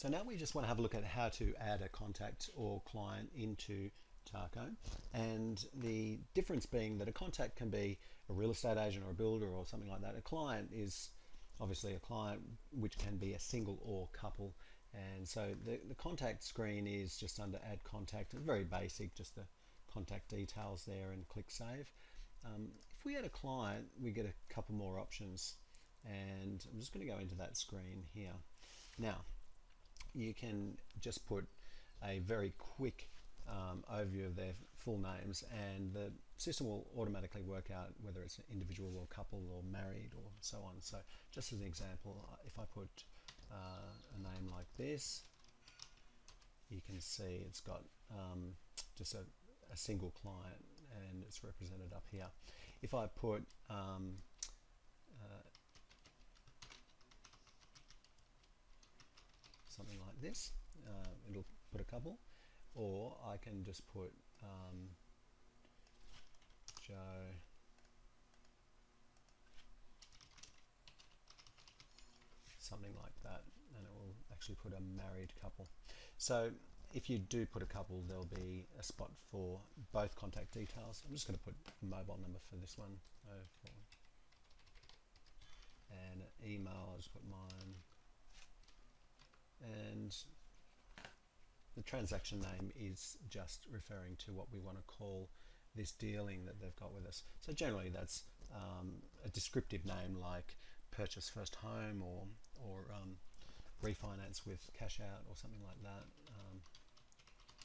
So now we just want to have a look at how to add a contact or client into Taco, and the difference being that a contact can be a real estate agent or a builder or something like that. A client is obviously a client which can be a single or couple, and so the contact screen is just under add contact. It's very basic, just the contact details there, and click save. If we add a client, we get a couple more options, and I'm just going to go into that screen here. Now you can just put a very quick overview of their full names, and the system will automatically work out whether it's an individual or couple or married or so on. So just as an example, if I put a name like this, you can see it's got just a single client, and it's represented up here. If I put something like this, it'll put a couple, or I can just put Joe something like that, and it will actually put a married couple. So if you do put a couple, there'll be a spot for both contact details. I'm just going to put a mobile number for this one, and an email. I'll just put mine, and the transaction name is just referring to what we want to call this dealing that they've got with us. So generally that's a descriptive name like purchase first home, or refinance with cash out or something like that. I'm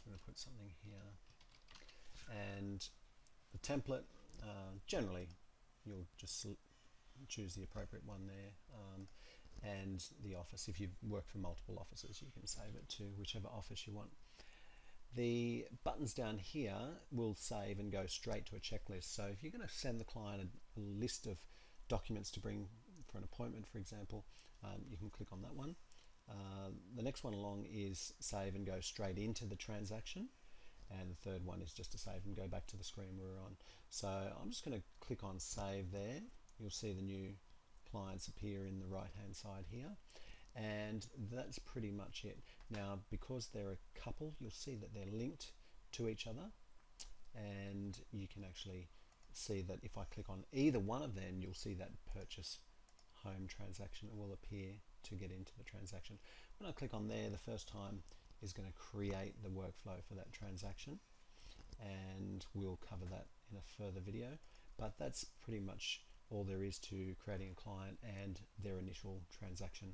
going to put something here, and the template, generally you'll just choose the appropriate one there, and the office. If you've worked for multiple offices, you can save it to whichever office you want. The buttons down here will save and go straight to a checklist. So if you're going to send the client a list of documents to bring for an appointment, for example, you can click on that one. The next one along is save and go straight into the transaction, and the third one is just to save and go back to the screen we were on. So I'm just going to click on save there. You'll see the new clients appear in the right hand side here, and that's pretty much it. Now because they're a couple, you'll see that they're linked to each other, and you can actually see that if I click on either one of them, you'll see that purchase home transaction will appear to get into the transaction. When I click on there the first time, is going to create the workflow for that transaction, and we'll cover that in a further video, but that's pretty much all there is to creating a client and their initial transaction.